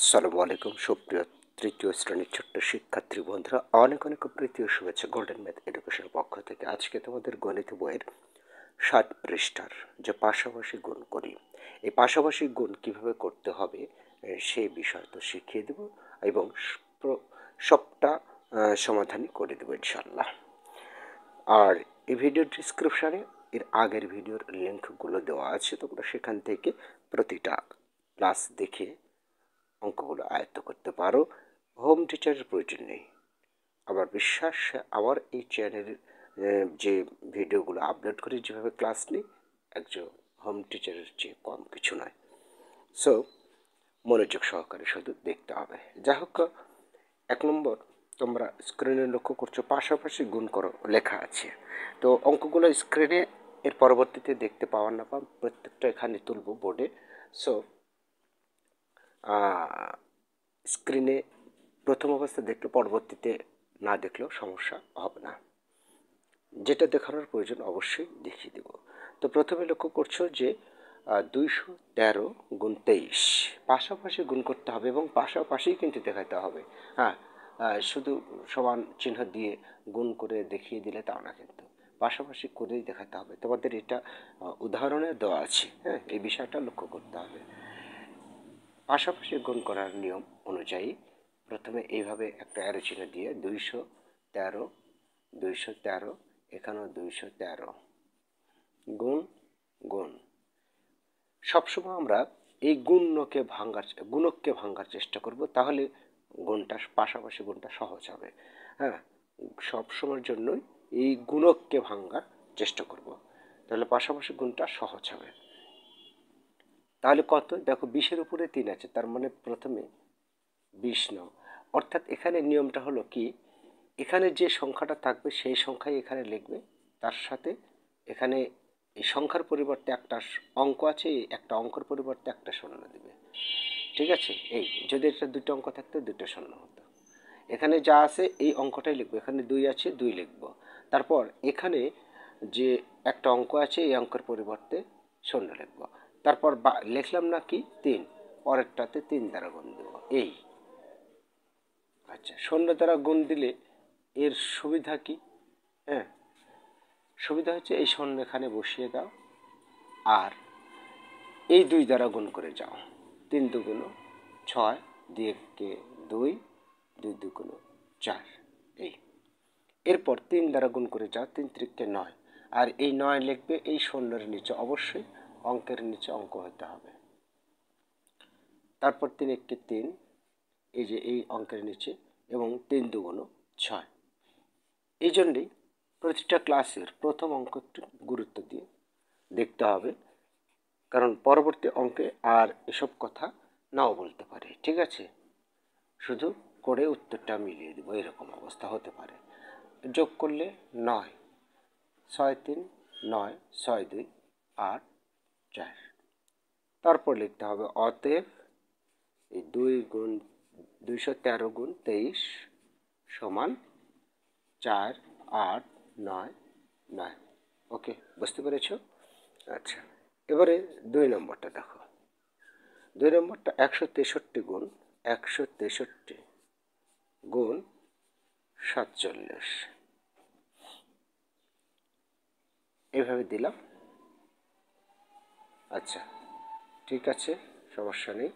আসসালামু আলাইকুম সুপ্রিয় তৃতীয় শ্রেণীর ছোট্ট শিক্ষার্থী বন্ধুরা, অনেক অনেক প্রীতি ও শুভেচ্ছা গোল্ডেন ম্যাথ এডুকেশনের পক্ষ থেকে। আজকে তোমাদের গণিত বইয়ের 7 পৃষ্ঠার যে পাশাপাশি গুণ করি, এই পাশাপাশি গুণ কিভাবে করতে হবে সেই বিষয় তো শিখিয়ে দেব এবং সবটা সমাধানই করে দেবো ইনশাল্লাহ। আর এই ভিডিওর ডিসক্রিপশানে এর আগের ভিডিওর লিঙ্কগুলো দেওয়া আছে, তোমরা সেখান থেকে প্রতিটা ক্লাস দেখে অঙ্কগুলো আয়ত্ত করতে পারো। হোম টিচারের প্রয়োজন নেই। আমার বিশ্বাস, আমার এই চ্যানেলের যে ভিডিওগুলো আপলোড করে যেভাবে ক্লাস নিই, একজন হোম টিচারের চেয়ে কম কিছু নয়। সো মনোযোগ সহকারে শুধু দেখতে হবে। যাই হোক, 1 নম্বর, তোমরা স্ক্রিনে লক্ষ্য করছো পাশাপাশি গুণ করো লেখা আছে। তো অঙ্কগুলো স্ক্রিনে এর পরবর্তীতে দেখতে পাওয়ার না পান প্রত্যেকটা এখানে তুলবো বোর্ডে। সো স্ক্রিনে প্রথম অবস্থা দেখলে পরবর্তীতে না দেখলেও সমস্যা হবে না। যেটা দেখানোর প্রয়োজন অবশ্যই দেখিয়ে দেব। তো প্রথমে লক্ষ্য করছো যে 213 গুণ 23 পাশাপাশি গুণ করতে হবে এবং পাশাপাশি কিন্তু দেখাতে হবে। হ্যাঁ, শুধু সমান চিহ্ন দিয়ে গুণ করে দেখিয়ে দিলে তাও না, কিন্তু পাশাপাশি করেই দেখাতে হবে। তোমাদের এটা উদাহরণে দেওয়া আছে। হ্যাঁ, এই বিষয়টা লক্ষ্য করতে হবে। পাশাপাশি গুণ করার নিয়ম অনুযায়ী প্রথমে এইভাবে একটা অ্যারো চিহ্ন দিয়ে 213 এখানেও 213 গুণ গুণ। সবসময় আমরা এই গুণককে ভাঙার চেষ্টা করব, তাহলে গুণটা পাশাপাশি গুণটা সহজ হবে। হ্যাঁ, সবসময়ের জন্যই এই গুণককে ভাঙার চেষ্টা করব, তাহলে পাশাপাশি গুণটা সহজ হবে। তাহলে কত? দেখো 20-এর উপরে 3 আছে, তার মানে প্রথমে 20 নাও। অর্থাৎ এখানে নিয়মটা হলো কি, এখানে যে সংখ্যাটা থাকবে সেই সংখ্যাই এখানে লিখবে, তার সাথে এখানে এই সংখ্যার পরিবর্তে একটা অঙ্ক আছে, এই একটা অঙ্কের পরিবর্তে একটা শূন্য দেবে। ঠিক আছে? এই যদি এটা দুটো অঙ্ক থাকতো, দুটো শূন্য হতো। এখানে যা আছে এই অঙ্কটাই লিখবো, এখানে 2 আছে 2 লিখবো। তারপর এখানে যে একটা অঙ্ক আছে এই অঙ্কের পরিবর্তে শূন্য লিখবো। তারপর লিখলাম না কি 3, পরেরটাতে 3 দ্বারা গুণ দেবো। এই আচ্ছা, শূন্য দ্বারা গুণ দিলে এর সুবিধা কি? হ্যাঁ, সুবিধা হচ্ছে এই শূন্য এখানে বসিয়ে দাও আর এই 2 দ্বারা গুণ করে যাও। 3 দুগুণ 6, 2 কে 2, 2 দুগুণ 4। এই এরপর 3 দ্বারা গুণ করে যাও, 3 3 9, আর এই 9 লিখবে এই শূন্যের নিচে, অবশ্যই অঙ্কের নিচে অঙ্ক হতে হবে। তারপর 3 1 3, এই যে এই অঙ্কের নিচে, এবং 3 দুগুণ 6। এই জন্যেই প্রতিটা ক্লাসের প্রথম অঙ্ক একটু গুরুত্ব দিয়ে দেখতে হবে, কারণ পরবর্তী অঙ্কে আর এসব কথা নাও বলতে পারে। ঠিক আছে? শুধু করে উত্তরটা মিলিয়ে দেবো, এরকম অবস্থা হতে পারে। যোগ করলে 9, 6 3 9, 6 2 8 4। তারপর লিখতে হবে অতএব এই 213 গুণ 23 সমান 4 8 9 9। ওকে, বুঝতে পেরেছো? আচ্ছা, এবারে 2 নম্বরটা দেখো। 2 নম্বরটা 163 গুণ 47 এইভাবে দিলাম। আচ্ছা, ঠিক আছে, সমস্যা নেই।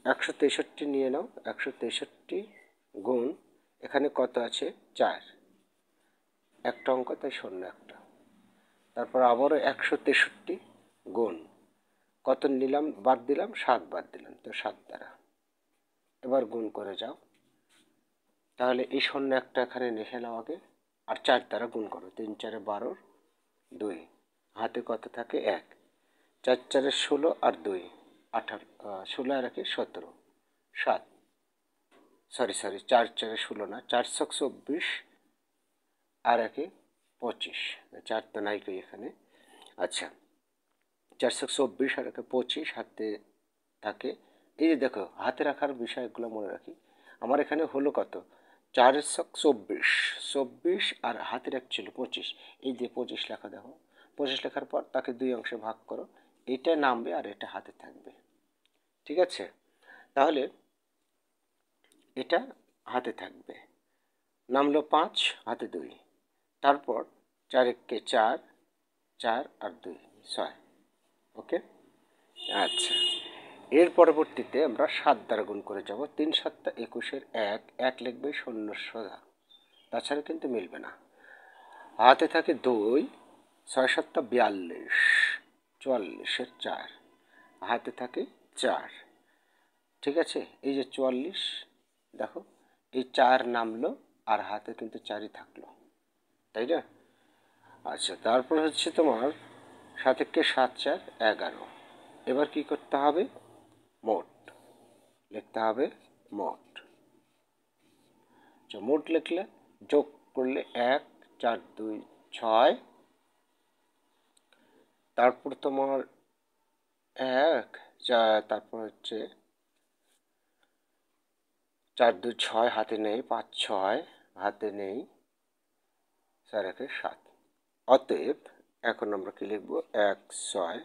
163 নিয়ে নাও। 163 গুণ, এখানে কত আছে? 4, একটা অঙ্ক, তাই শূন্য একটা। তারপর আবারও 163 গুণ, কত নিলাম? বাদ দিলাম 7, বাদ দিলাম, তো 7 দ্বারা এবার গুণ করে যাও। তাহলে এই শূন্য একটা এখানে লিখে নাও আগে, আর 4 দ্বারা গুণ করো। 3 4 12, 2 হাতে কত থাকে? 1, 4 4 16 আর 2 18, 16 আর 1 17, 7, সরি 4 4 16 না, 4 6 24 আর 1 25, 4 তো নাই কই এখানে। আচ্ছা, 4 6 24 আর 1 25 হাতে থাকে। এই যে দেখো, হাতে রাখার বিষয়গুলো মনে রাখি। আমার এখানে হলো কত? 4 6 24, 24 আর হাতের 1 ছিল 25, এই যে 25 লেখা। দেখো 25 লেখার পর তাকে 2 অংশে ভাগ করো, এটা নামবে আর এটা হাতে থাকবে। ঠিক আছে? তাহলে এটা হাতে থাকবে, নামলো 5, হাতে 2, তারপর 4 একে 4, 4 আর 2 6। ওকে, আচ্ছা। এর পরবর্তীতে আমরা 7 দ্বারা গুণ করে যাব। 3 7 21-এর 1, 1 লিখবে শূন্য সোজা, তাছাড়া কিন্তু মিলবে না। হাতে থাকে 2, 6 7 42, 44-এর 4, হাতে থাকে 4। ঠিক আছে, এই যে 44, দেখো এই 4 নামলো আর হাতে কিন্তু 4ই থাকলো, তাই না? আচ্ছা, তারপর হচ্ছে তোমার 7 একে 7 4 11। এবার কি করতে হবে? মোট লিখতে হবে, মোট। মোট লিখলে যোগ করলে 1 4 2 6, তারপর তোমার 1 4, তারপর হচ্ছে 4 2 6, হাতে নেই, 5 6 হাতে নেই, 4 1 7। অতএব এখন আমরা কি লিখবো? 1 6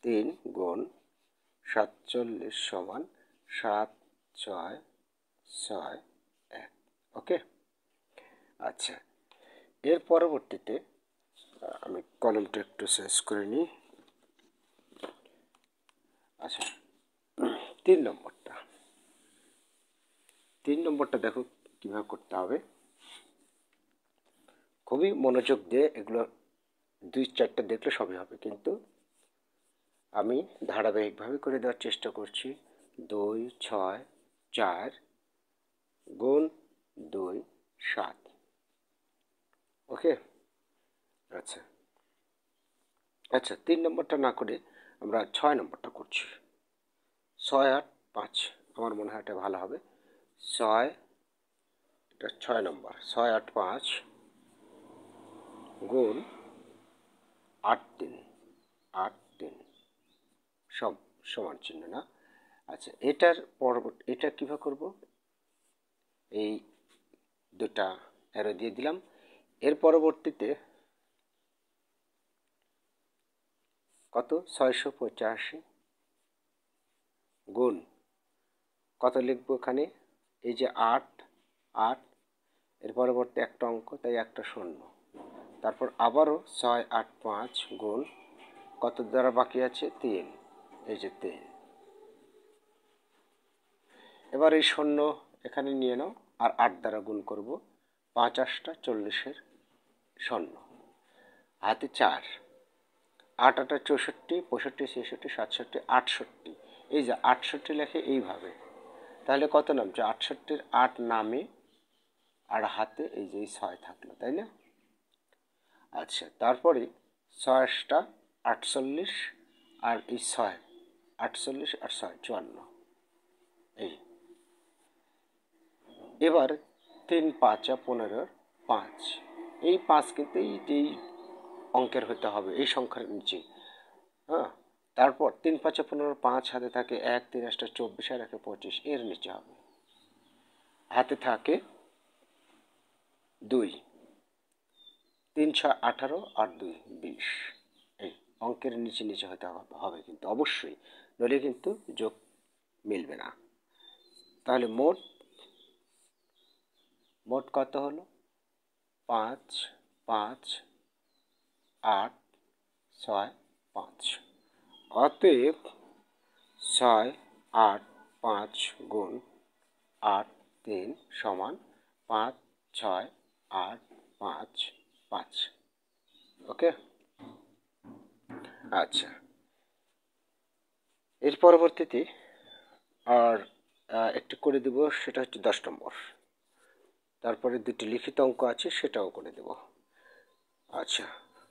3 গুণ 47 সমান 7 6 6 1। ওকে, আচ্ছা। এর পরবর্তীতে আমি কলমটা একটু চেঞ্জ করে নিই। আচ্ছা, 3 নম্বরটা দেখো কিভাবে করতে হবে। খুবই মনোযোগ দিয়ে এগুলো 2-4টা দেখলে সবই হবে, কিন্তু আমি ধারাবাহিকভাবে করে দেওয়ার চেষ্টা করছি। 2 6 4 গুণ 2 7। ওকে, আচ্ছা আচ্ছা। 3 নম্বরটা না করে আমরা 6 নম্বরটা করছি। 6 8 5, আমার মনে হয় এটা ভালো হবে। 6, এটা 6 নম্বর। 6 8 5 গুণ 8 3, 8 3 সব সমান চিহ্ন না। আচ্ছা, এটার পরবর্তী এটা কীভাবে করব? এই দুটা অ্যারো দিয়ে দিলাম। এর পরবর্তীতে কত? 685 গুণ কত লিখবো এখানে? এই যে 8 8, এর পরবর্তী একটা অঙ্ক, তাই একটা শূন্য। তারপর আবারও 6 8 5 গুণ কত দ্বারা বাকি আছে? 3, এই যে 3। এবার এই শূন্য এখানে নিয়ে নাও আর 8 দ্বারা গুণ করব। 5 8 40-এর শূন্য, হাতে 4, 8 8 64, 65 66 67 68। এই যে 68 লেখে এইভাবে, তাহলে কত নামছে? 68-এর 8 নামে আর হাতে এই যে 6 থাকলো, তাই না? আচ্ছা, তারপরে 6 48 আর এই 6, 48 আর 6 54। এই এবার 3 5 15, 5। এই 5 কিন্তু এই অঙ্কের হতে হবে, এই সংখ্যার নিচে। হ্যাঁ, তারপর 3 5 15, 5 হাতে থাকে 1 3 8 24 আর 1 25, এর নিচে হবে। হাতে থাকে 2, 3 6 18 আর 2 20। এই অঙ্কের নিচে নিচে হতে হবে কিন্তু অবশ্যই, নইলে কিন্তু যোগ মিলবে না। তাহলে মোট মোট কত হলো? 5 5 8 6 5। অতএব 6 8 5 গুণ 8 3 সমান 5 6 8 5 5। ওকে, আচ্ছা। এর পরবর্তীতে আর একটু করে দেব, সেটা হচ্ছে 10 নম্বর। তারপরে দুটি লিখিত অঙ্ক আছে, সেটাও করে দেব। আচ্ছা,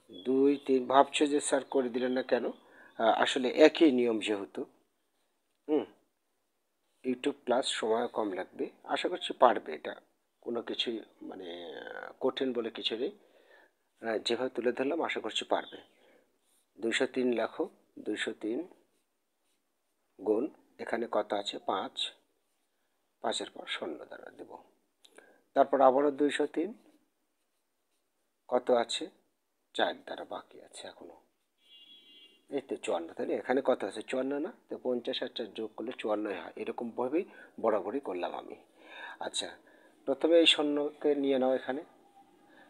2 3 ভাবছো যে স্যার করে দিলেন না কেন? আসলে একই নিয়ম যেহেতু, ইউটিউব ক্লাস সময় কম লাগবে, আশা করছি পারবে। এটা কোনো কিছুই মানে কঠিন বলে কিছু নেই, যেভাবে তুলে ধরলাম আশা করছি পারবে। 203 লেখো। 203 গুণ এখানে কত আছে? 5, 5-এর পর শূন্য দ্বারা দেব। তারপর আবারও 203, কত আছে? 4 দ্বারা বাকি আছে এখনো। এই তো 54, তাই না? এখানে কত আছে 54 না? তো 50 আর 4 যোগ করলে 54 হয়। এরকমভাবেই বরাবরই করলাম আমি। আচ্ছা, প্রথমে এই শূন্যকে নিয়ে নাও এখানে,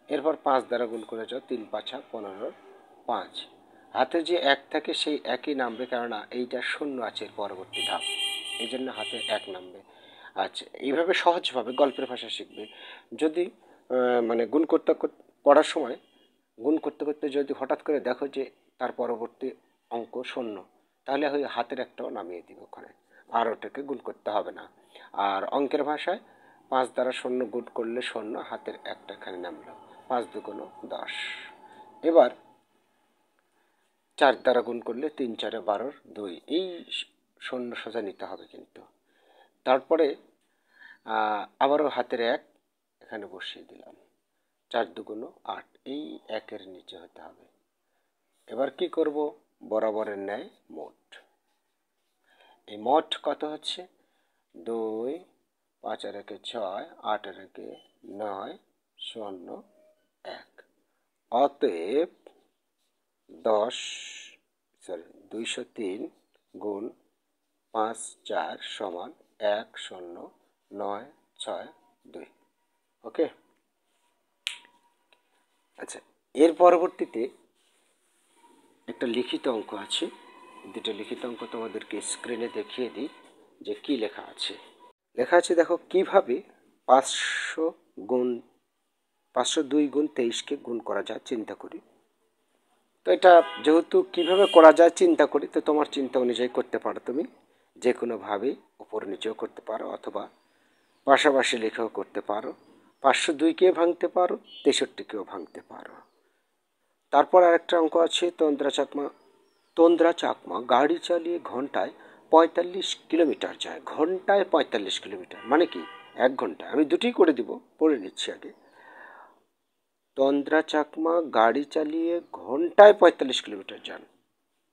এরপর 5 দ্বারা গুণ করে যাও, 3 5 15 5। হাতে যে 1 থাকে সেই একই নামবে, কেননা এইটা শূন্য আছে এর পরবর্তী ধাপ, এই জন্য হাতে 1 নামবে। আচ্ছা, এইভাবে সহজভাবে গল্পের ভাষা শিখবে। যদি মানে গুণ করতে করার সময় গুণ করতে করতে যদি হঠাৎ করে দেখো যে তার পরবর্তী অঙ্ক শূন্য, তাহলে ওই হাতের একটাও নামিয়ে দিবে ওখানে, আর ওটাকে গুণ করতে হবে না। আর অঙ্কের ভাষায় 5 দ্বারা শূন্য গুণ করলে শূন্য, হাতের একটা এখানে নামলো, 5 দুগুণ 10। এবার 4 দ্বারা গুণ করলে 3 4 12 2, এই শূন্য সোজা নিতে হবে কিন্তু। তারপরে আবারও হাতের 1 এখানে বসিয়ে দিলাম, 4 দুগুণ 8, এই 1-এর নিচে হতে হবে। এবার কি করব, বরাবরের ন্যায় মোট। এই মোট কত হচ্ছে 2 5 আর 1 6 8 আর 1 9 0 1। অতএব 203 গুণ 5 4 সমান 1 0 9 6 2। ওকে। আচ্ছা, এর পরবর্তীতে একটা লিখিত অঙ্ক আছে, দুটো লিখিত অঙ্ক তোমাদেরকে স্ক্রিনে দেখিয়ে দিই যে কি লেখা আছে। লেখা আছে দেখো, কিভাবে 502 গুণ 23-কে গুণ করা যায় চিন্তা করি। তো এটা যেহেতু কিভাবে করা যায় চিন্তা করি, তো তোমার চিন্তা অনুযায়ী করতে পারো, তুমি যে কোনোভাবেই উপর নিচেও করতে পারো, অথবা পাশাপাশি লেখাও করতে পারো। 502-কে ভাঙতে পারো, 63-কেও ভাঙতে পারো। তারপর আরেকটা অঙ্ক আছে, তন্দ্রা চাকমা গাড়ি চালিয়ে ঘন্টায় 45 কিলোমিটার যায়। ঘন্টায় 45 কিলোমিটার মানে কি 1 ঘন্টায়? আমি দুটি করে দিব, পড়ে নিচ্ছি আগে। তন্দ্রা চাকমা গাড়ি চালিয়ে ঘন্টায় 45 কিলোমিটার যান,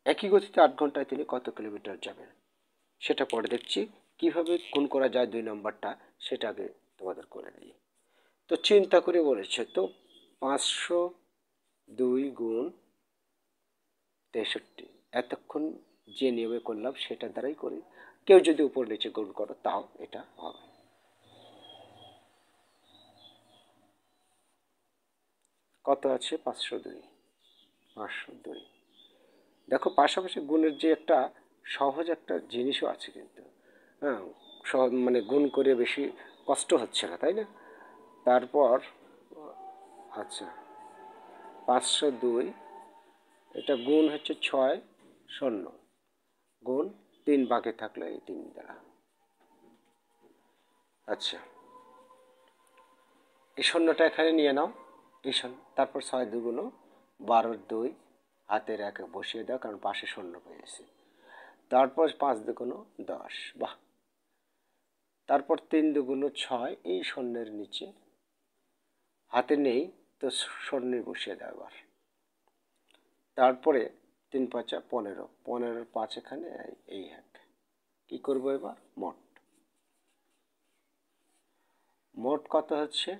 একই গতিতে 8 ঘন্টায় তিনি কত কিলোমিটার যাবেন? সেটা পরে দেখছি। কিভাবে গুণ করা যায় 2 নম্বরটা, সেটা আগে তোমাদের করে দিই। তো চিন্তা করে বলেছে, তো 502 গুণ 63, এতক্ষণ যে নিয়মে করলাম সেটা দ্বারাই করি। কেউ যদি উপর নিচে গুণ করো তাও এটা হবে। কত আছে 502। দেখো, পাশাপাশি গুণের যে একটা সহজ একটা জিনিসও আছে কিন্তু, হ্যাঁ, মানে গুণ করে বেশি কষ্ট হচ্ছে না, তাই না? তারপর আচ্ছা, 502 এটা গুণ হচ্ছে 6 শূন্য, গুণ 3 বাকি থাকলে এই 3 দ্বারা। আচ্ছা, এই শূন্যটা এখানে নিয়ে নাও, এই শূন্য। তারপর 6 দুগুণ 12 2, হাতের 1 বসিয়ে দাও, কারণ পাশে শূন্য পেয়েছি। তারপর 5 দুগুণ 10, বাহ। তারপর 3 দুগুণ 6, এই শূন্যের নিচে হাতে নেই তো শূন্য বসিয়ে দাও এবার। তারপরে 3 5 15, 15 5 এখানে, এই 1। কি করবো এবার, মোট কত হচ্ছে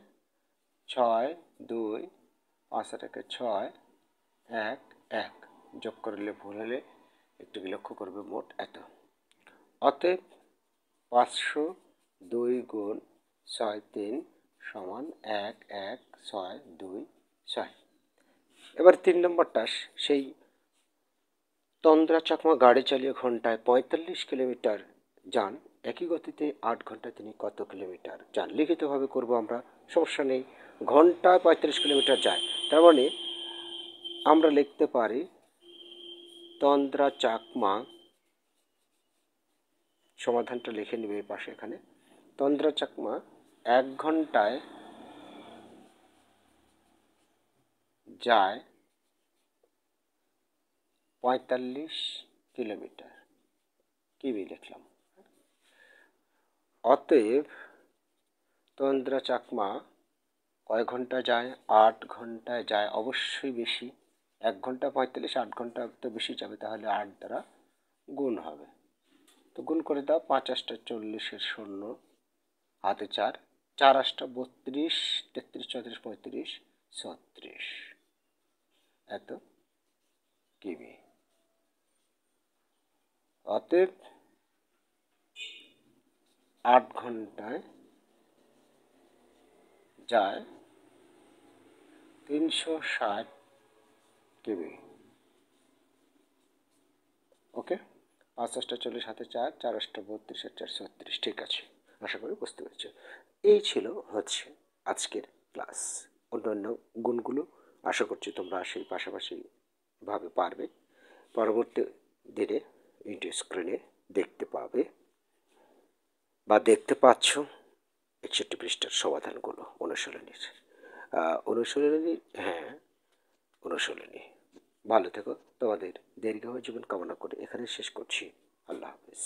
6 2 5 আর 1 6 1 1, যোগ করলে ভুল হলে একটু লক্ষ্য করবে, মোট এত। অতএব 502 গুণ 6 3 সমান 1 1 6 2 6। এবার 3 নম্বরটা, সেই তন্দ্রা চাকমা গাড়ি চালিয়ে ঘন্টায় 45 কিলোমিটার যান, একই গতিতে 8 ঘন্টায় তিনি কত কিলোমিটার যান? লিখিতভাবে করব আমরা, সমস্যা নেই। ঘন্টায় 45 কিলোমিটার যায়, তার মানে আমরা লিখতে পারি তন্দ্রা চাকমা, সমাধানটা লিখে নেবে এই পাশে এখানে। তন্দ্রা চাকমা 1 ঘন্টায় যায় 45 কিলোমিটার, কি লিখলাম। অতএব তন্দ্রা চাকমা কয় ঘন্টা যায়? 8 ঘন্টায় যায়, অবশ্যই বেশি। 1 ঘন্টা 45, 8 ঘন্টা তো বেশি যাবে, তাহলে 8 দ্বারা গুণ হবে। তো গুণ করে দাও, 5 8 40 শূন্য, হাতে 4 4 8 32 33 34 35 36, এত কিমি। অতএব 8 ঘন্টায় যায় 360 কেবি। ওকে, 5 8 40 হাতে 4, 4 8 32 আর 4 36। ঠিক আছে, আশা করি বুঝতে পেরেছ। এই ছিল হচ্ছে আজকের ক্লাস। অন্যান্য গুণগুলো আশা করছি তোমরা সেই পাশাপাশি ভাবে পারবে। পরবর্তী দিনে ইউটিউব স্ক্রিনে দেখতে পাবে বা দেখতে পাচ্ছ 61 পৃষ্ঠার সমাধানগুলো অনুশীলনীর। অনুশীলনী, হ্যাঁ অনুশীলনী। ভালো থেকো, তোমাদের দীর্ঘায়ু জীবন কামনা করে এখানে শেষ করছি। আল্লাহ হাফেজ।